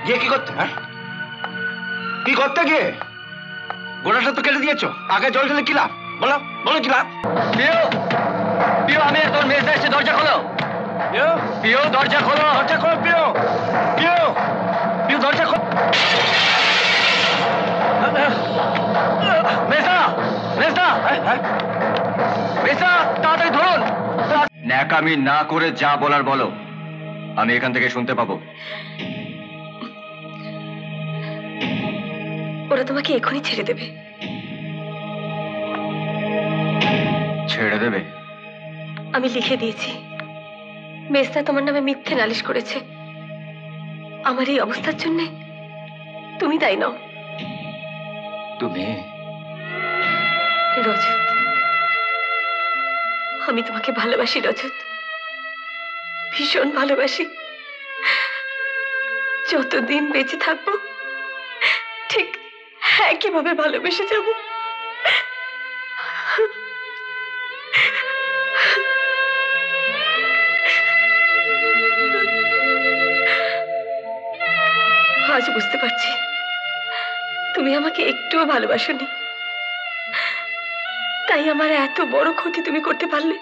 গিয়ে কি করতে? হ্যাঁ, কি করতে গিয়ে? গোড়াটা তো কেটে দিয়েছো, আগে জল ঢেলে কি লাভ? বলো বলো কি লাভ? পিও পিও, আমি তোর মেয়েটা এসে দরজা খোলো। পিও পিও দরজা খোলো, দরজা খোলো। পিও পিও পিও দরজা খোলো। মেজদা, মেজদা, মেজদা, তাড়াতাড়ি ধরুন। ন্যাকামি না করে যা বলার বলো, আমি এখান থেকে শুনতে পাবো। ওরা তোমাকে এখনই ছেড়ে দেবে। ছেড়ে দেবে? আমি লিখে দিয়েছি, মেজদা তোমার নামে মিথ্যে নালিশ করেছে। আমার এই অবস্থার জন্য তুমি দায়ী নও। তুমি? রজত, আমি তোমাকে ভালোবাসি রজত, ভীষণ ভালোবাসি। যতদিন বেঁচে থাকবো ঠিক একইভাবে ভালোবেসে যাব। আজ বুঝতে পারছি তুমি আমাকে একটুও ভালোবাসোনি, তাই আমার এত বড় ক্ষতি তুমি করতে পারলে।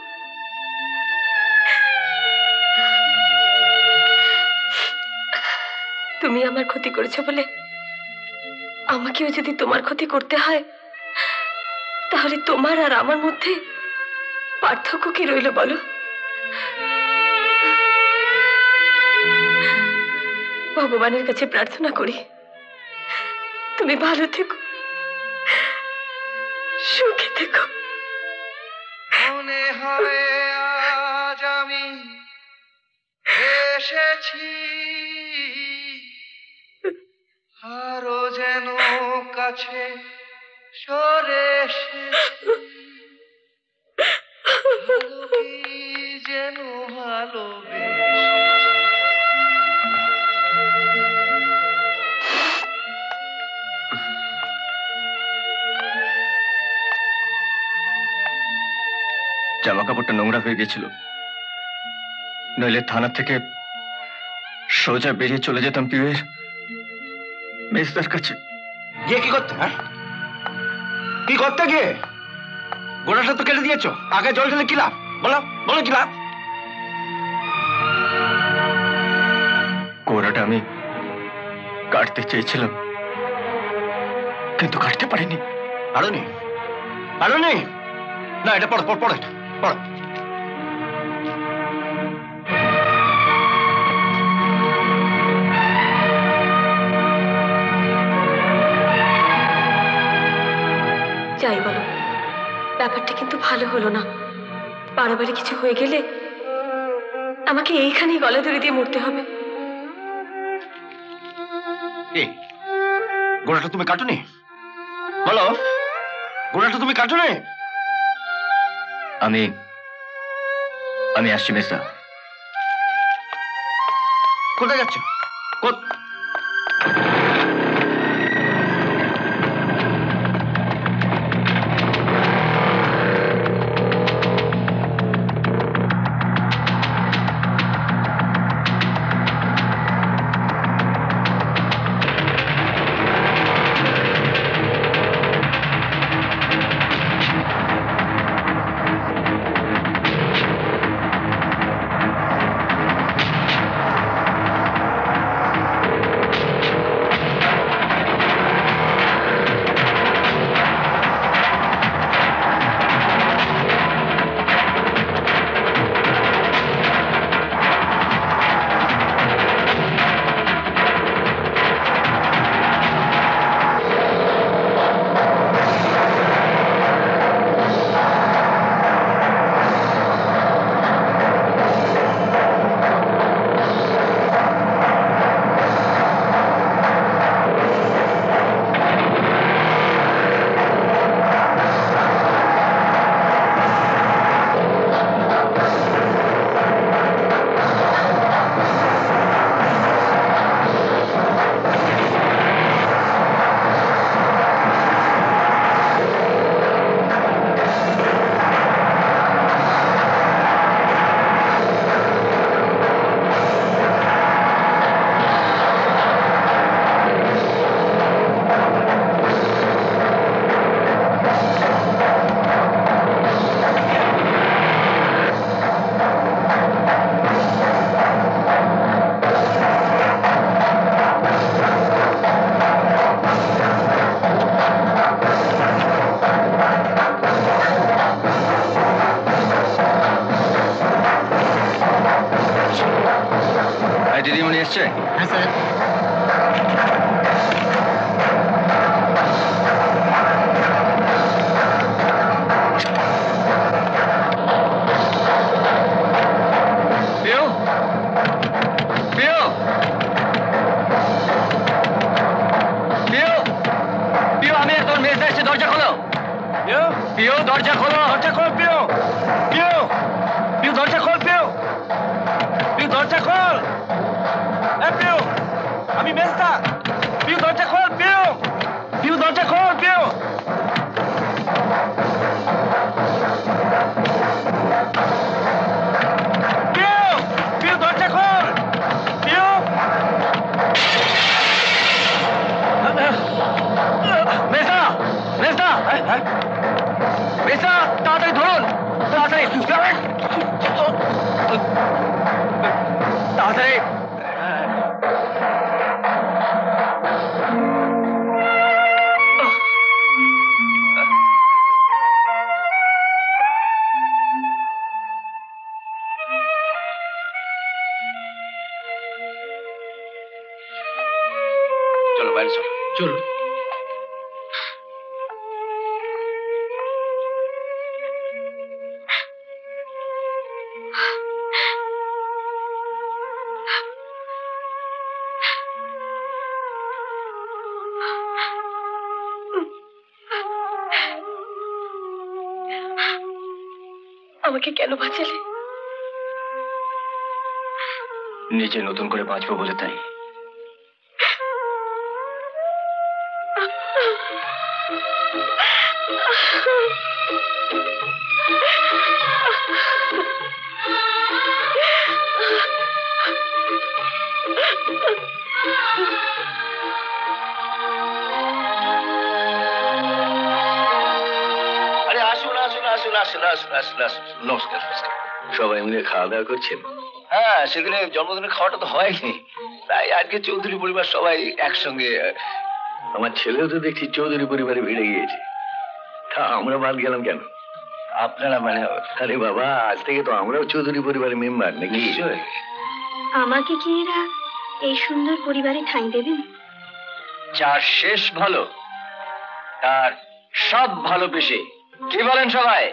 তুমি আমার ক্ষতি করেছো বলে আমাকেও যদি তোমার ক্ষতি করতে হয়, তাহলে তোমার আর আমার মধ্যে পার্থক্য কি রইল বলো? ভগবানের কাছে প্রার্থনা করি তুমি ভালো থেকো, সুখে থেকো। মনে হয় আজ আমি এসেছি, আরো যেন কাছে সরে এসেছি, ভালো কি যেন ভালোবেসেছি। জামা কাপড়টা নোংরা হয়ে গেছিল, নইলে থানা থেকে সোজা বেরিয়ে চলে যেতাম পিউয়ের মেজদার কাছে। গিয়ে কি করতে? হ্যাঁ, কি করতে গিয়ে? গোড়াটা তো কেটে দিয়েছো, আগে জল ঢেলে কি লাভ? বলো বলো কি লাভ? গোড়াটা আমি কাটতে চেয়েছিলাম, কিন্তু কাটতে পারিনি। পারোনি? পারোনি? না, এটা পড়ো পড়ো পড়ো, এটা পড়ো। যাই বলো, ব্যাপারটা কিন্তু ভালো হলো না। বাড়াবাড়ি কিছু হয়ে গেলে আমাকে এইখানেই গলা ধরে দিয়ে মরতে হবে। এই গোড়াটা তুমি কাটোনি? বলো, গোড়াটা তুমি কাটোনি? আমি আমি আসছি মেজদা। কোথায় যাচ্ছ? ব্যবস্থা। পিউ দরজা খোল, পিউ। পিউ দরজা খোল, পিউ। পিউ, পিউ দরজা খোল, পিউ। মেসা মেসা মেসা তাড়াতাড়ি ধরুন, তাড়াতাড়ি তাড়াতাড়ি। চলো বাইরে চলো। চলুন। আমাকে কেন বাঁচালে? নিজে নতুন করে বাঁচবো বলে তাই। আরে আসুন আসুন আসুন আসুন আসুন আসুন আসুন। নমস্কার নমস্কার। সবাই মিলে খাওয়া দাওয়া করছেন? হ্যাঁ, সেদিনে জন্মদিনের খাওয়াটা তো হয়নি, তাই আজকে চৌধুরী পরিবার সবাই একসঙ্গে। আমার ছেলেও তো দেখছি চৌধুরী পরিবারে ভিড়ে গিয়েছে, তা আমরা বাদ গেলাম কেন? আপনারা মানে আরে বাবা, আজ থেকে তো আমরাও চৌধুরী পরিবারের মেম্বার নাকি? নিশ্চয়। আমাকে কি এরা এই সুন্দর পরিবারে ঠাঁই দেবেন? যার শেষ ভালো তার সব ভালো বেশি, কি বলেন সবাই?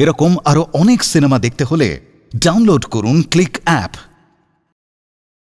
এরকম আরো অনেক সিনেমা দেখতে হলে ডাউনলোড করুন ক্লিক অ্যাপ।